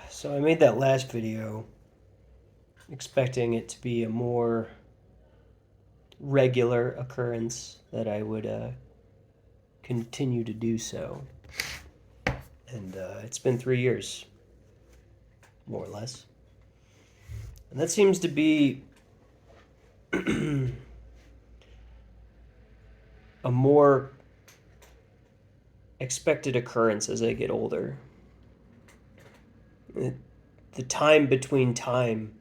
So I made that last video expecting it to be a more regular occurrence that I would continue to do so. And it's been 3 years, more or less. And that seems to be a more expected occurrence as I get older. The time between time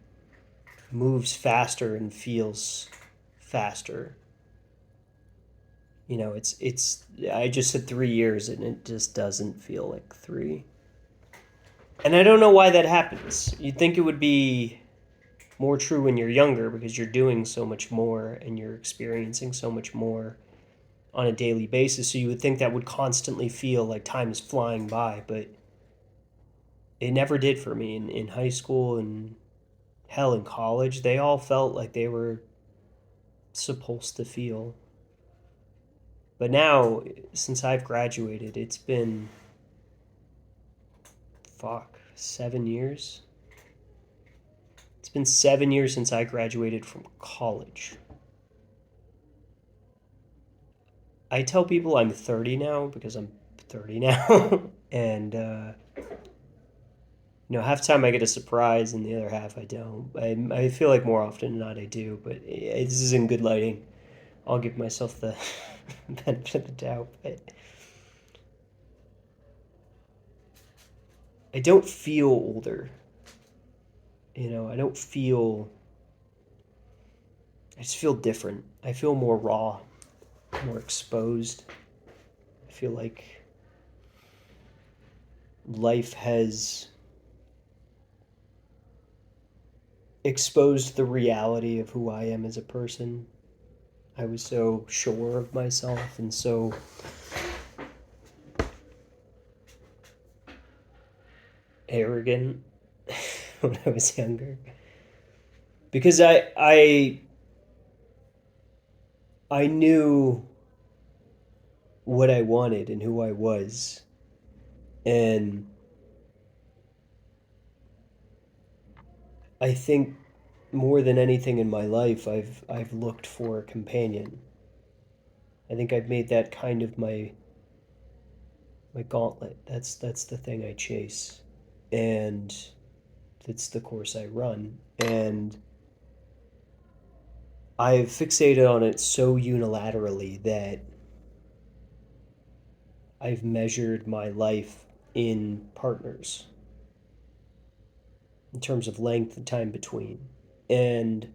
moves faster and feels faster. It's I just said 3 years and it just doesn't feel like three. And I don't know why that happens. You'd think it would be more true when you're younger because you're doing so much more and you're experiencing so much more on a daily basis. So you would think that would constantly feel like time is flying by, but it never did for me in high school and hell in college. They all felt like they were supposed to feel. But now, since I've graduated, it's been, 7 years. It's been 7 years since I graduated from college. I tell people I'm 30 now because I'm 30 now. And, half the time I get a surprise and the other half I don't. I feel like more often than not I do, but this is in good lighting. I'll give myself the benefit of the doubt. But I don't feel older. I don't feel. I just feel different. I feel more raw, more exposed. I feel like life has exposed the reality of who I am as a person. I was so sure of myself and so arrogant when I was younger. Because I knew what I wanted and who I was. And I think more than anything in my life I've looked for a companion. I think I've made that kind of my gauntlet. That's the thing I chase. And that's the course I run. And I've fixated on it so unilaterally that I've measured my life in partners in terms of length and time between. And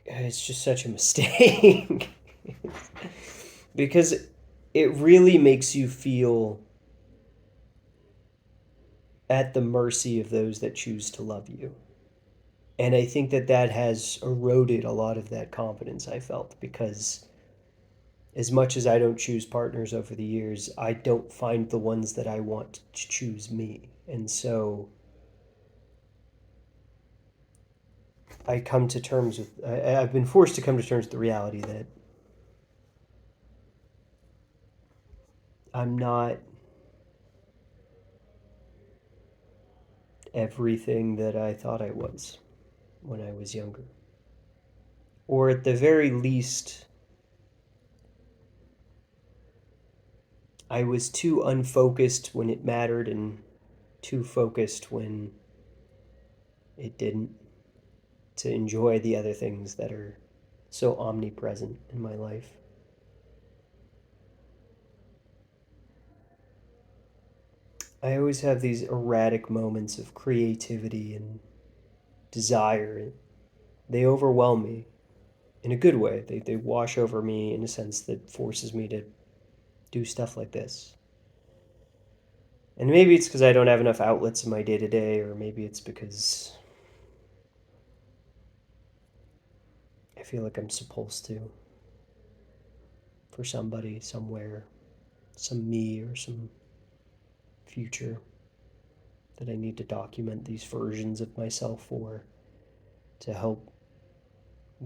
it's just such a mistake because it really makes you feel at the mercy of those that choose to love you. And I think that has eroded a lot of that confidence I felt because as much as I don't choose partners over the years, I don't find the ones that I want to choose me. And so I've been forced to come to terms with the reality that I'm not everything that I thought I was when I was younger. Or at the very least, I was too unfocused when it mattered and too focused when it didn't, to enjoy the other things that are so omnipresent in my life. I always have these erratic moments of creativity and desire. They overwhelm me in a good way. They wash over me in a sense that forces me to do stuff like this. And maybe it's because I don't have enough outlets in my day to day, or maybe it's because I feel like I'm supposed to for somebody, somewhere, some me, or some future that I need to document these versions of myself for to help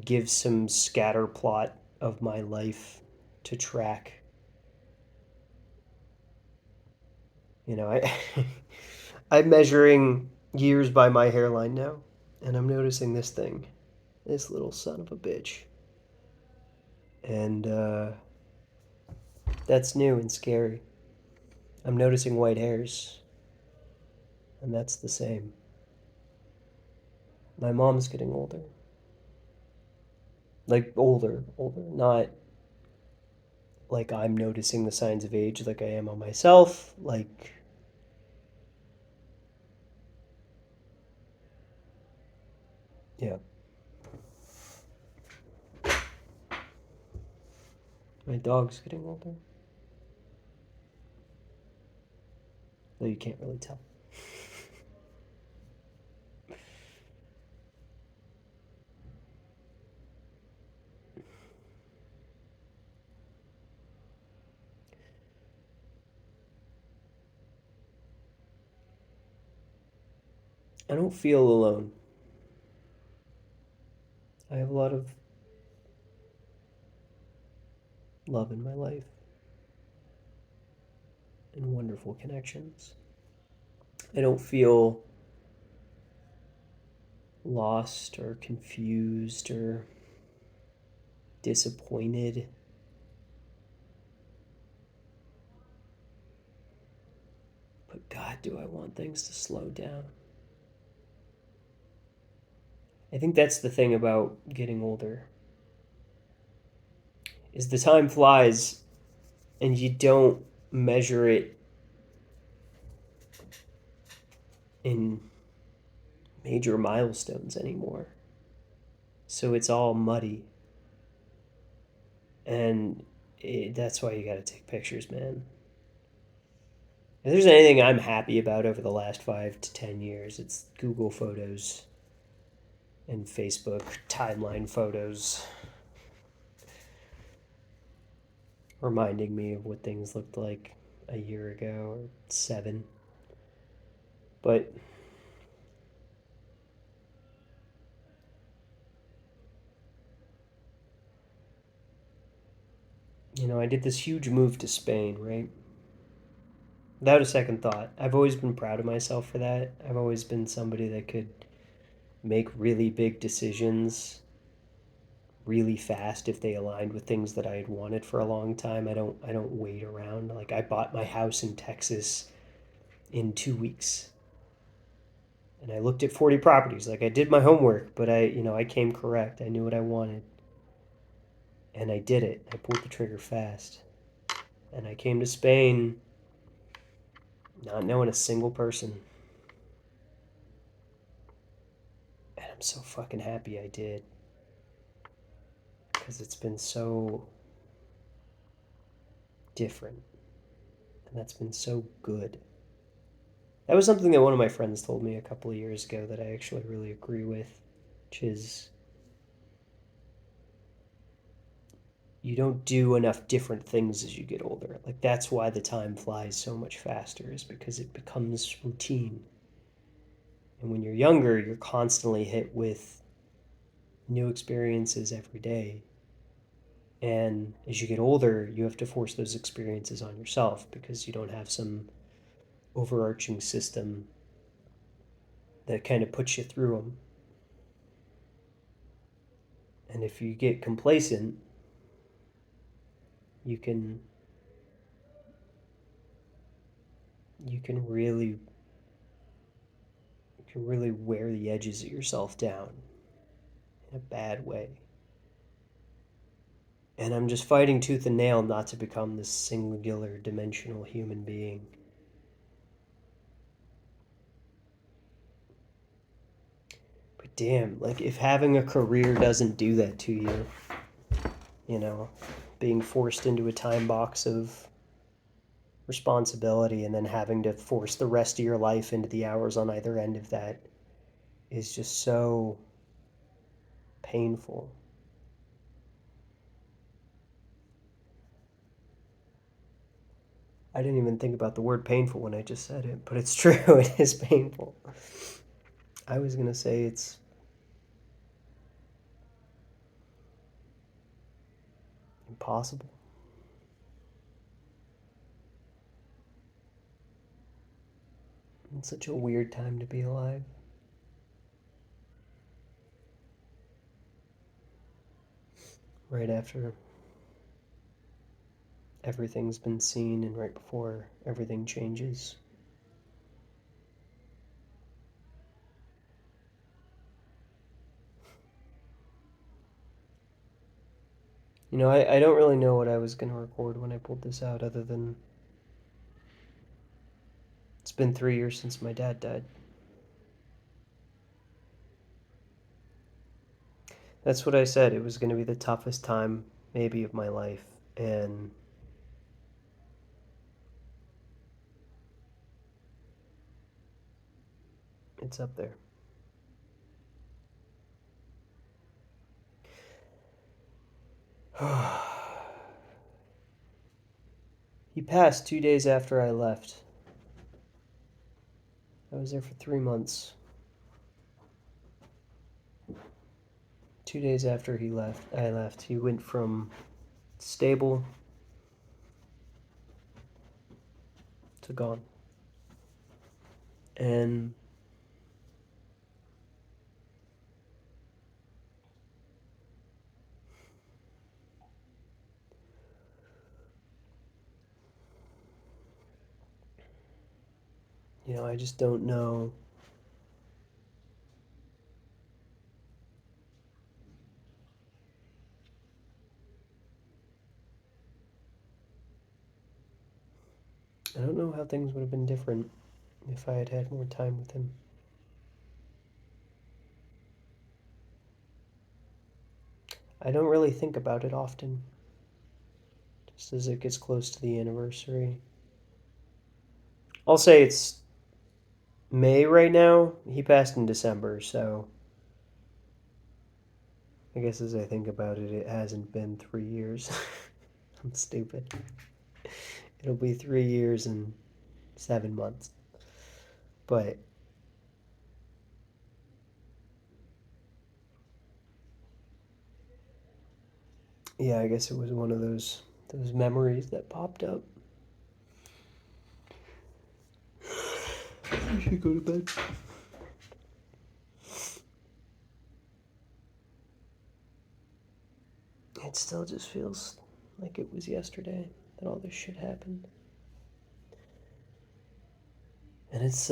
give some scatter plot of my life to track I I'm measuring years by my hairline now, and I'm noticing this thing, this little son of a bitch, and that's new and scary. I'm noticing white hairs, and that's the same. My mom's getting older. Like older, not like I'm noticing the signs of age like I am on myself. Like, yeah, my dog's getting older. Though you can't really tell. I don't feel alone. I have a lot of love in my life and wonderful connections. I don't feel lost or confused or disappointed. But God, do I want things to slow down. I think that's the thing about getting older is the time flies and you don't measure it in major milestones anymore. So it's all muddy. And that's why you got to take pictures, man. If there's anything I'm happy about over the last 5 to 10 years, it's Google Photos and Facebook timeline photos reminding me of what things looked like a year ago or 7. But I did this huge move to Spain, right? Without a second thought. I've always been proud of myself for that. I've always been somebody that could make really big decisions really fast if they aligned with things that I had wanted for a long time. I don't wait around. Like I bought my house in Texas in 2 weeks. And I looked at 40 properties. Like I did my homework, but I came correct. I knew what I wanted. And I did it. I pulled the trigger fast. And I came to Spain not knowing a single person. And I'm so fucking happy I did. Because it's been so different. And that's been so good. That was something that one of my friends told me a couple of years ago that I actually really agree with, which is you don't do enough different things as you get older. Like that's why the time flies so much faster, is because it becomes routine. And when you're younger, you're constantly hit with new experiences every day. And as you get older, you have to force those experiences on yourself because you don't have some overarching system that kind of puts you through them. And if you get complacent, you can you can really you can really wear the edges of yourself down in a bad way. And I'm just fighting tooth and nail not to become this singular dimensional human being. But damn, like if having a career doesn't do that to you, you know, being forced into a time box of responsibility and then having to force the rest of your life into the hours on either end of that is just so painful. I didn't even think about the word painful when I just said it, but it's true. It is painful. I was going to say it's impossible. It's such a weird time to be alive. Right after everything's been seen and right before everything changes. You know, I don't really know what I was going to record when I pulled this out, other than it's been 3 years since my dad died. That's what I said. It was going to be the toughest time, maybe, of my life. And it's up there. He passed 2 days after I left. I was there for 3 months. 2 days after I left. He went from stable to gone. And you know, I just don't know. I don't know how things would have been different if I had had more time with him. I don't really think about it often, just as it gets close to the anniversary. I'll say it's May right now. He passed in December, so I guess as I think about it, it hasn't been 3 years. I'm stupid. It'll be 3 years and 7 months. But yeah, I guess it was one of those memories that popped up. I should go to bed. It still just feels like it was yesterday that all this shit happened. And it's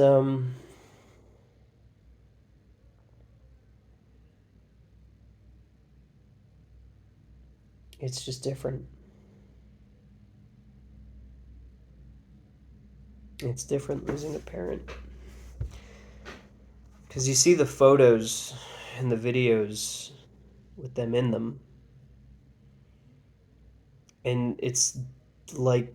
just different. It's different losing a parent. Because you see the photos and the videos with them in them, and it's like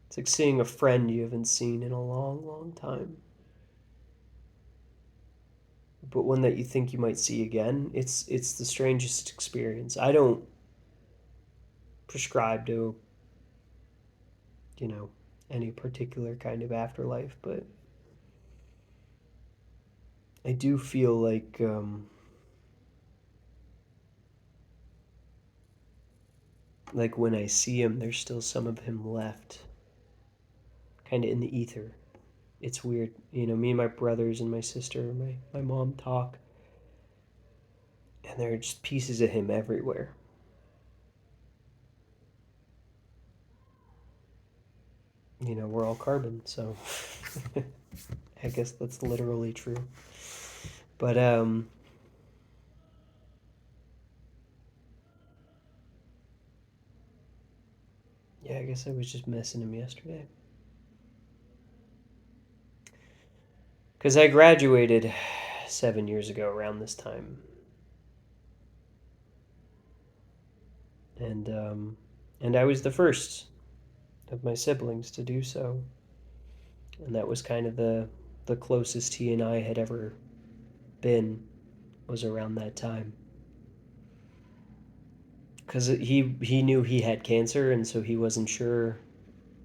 it's like seeing a friend you haven't seen in a long, long time, but one that you think you might see again. It's the strangest experience. I don't prescribe to, you know, any particular kind of afterlife, but I do feel like when I see him, there's still some of him left, kind of in the ether. It's weird. You know, me and my brothers and my sister, my mom talk, and there are just pieces of him everywhere. You know, we're all carbon, so I guess that's literally true. But yeah, I guess I was just missing him yesterday. Because I graduated 7 years ago around this time. And I was the first of my siblings to do so. And that was kind of the closest he and I had ever been, was around that time. Because he knew he had cancer, and so he wasn't sure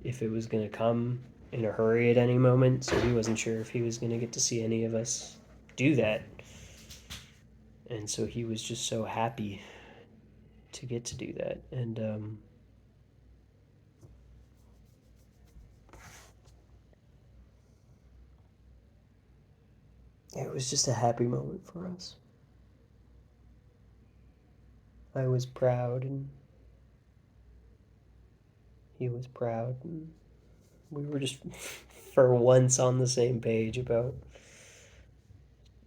if it was going to come in a hurry at any moment, so he wasn't sure if he was going to get to see any of us do that. And so he was just so happy to get to do that. And It was just a happy moment for us. I was proud, and he was proud, and we were just for once on the same page about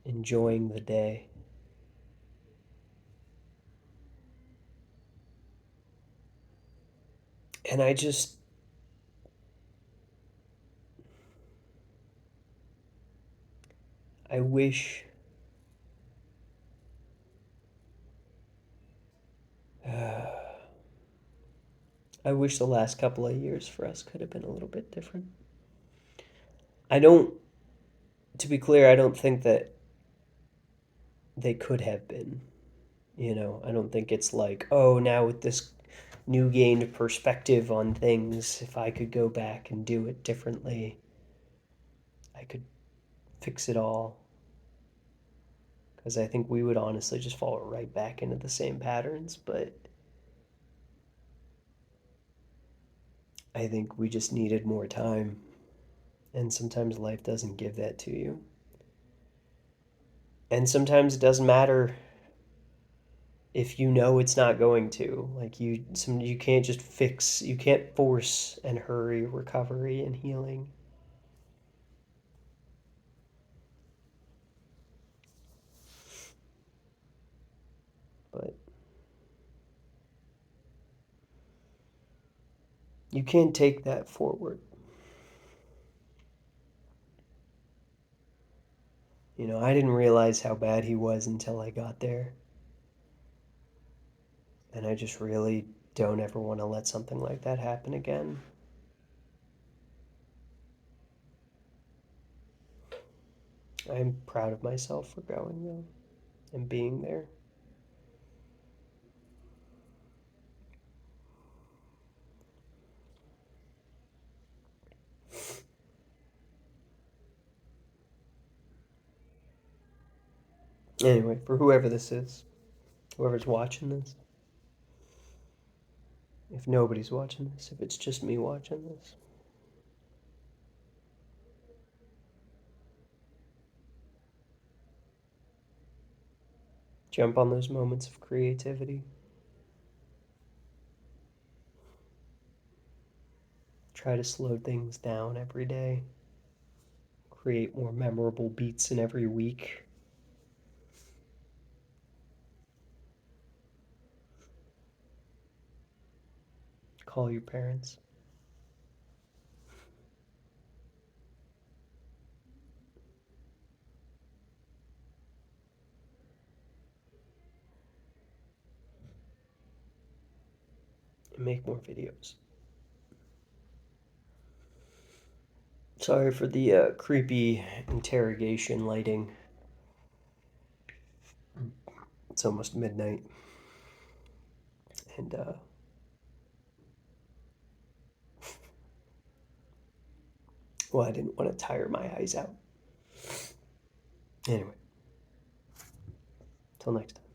enjoying the day. And I wish I wish the last couple of years for us could have been a little bit different. I don't, to be clear, I don't think that they could have been. I don't think it's like, oh, now with this new gained perspective on things, if I could go back and do it differently, I could fix it all. Because I think we would honestly just fall right back into the same patterns, but I think we just needed more time. And sometimes life doesn't give that to you. And sometimes it doesn't matter if you know it's not going to. Like you can't just fix, you can't force and hurry recovery and healing. But you can take that forward. I didn't realize how bad he was until I got there. And I just really don't ever want to let something like that happen again. I'm proud of myself for going, though, and being there. Anyway, for whoever this is, whoever's watching this, if nobody's watching this, if it's just me watching this, jump on those moments of creativity. Try to slow things down every day. Create more memorable beats in every week. Call your parents. And make more videos. Sorry for the creepy interrogation lighting. It's almost midnight. And, well, I didn't want to tire my eyes out. Anyway, till next time.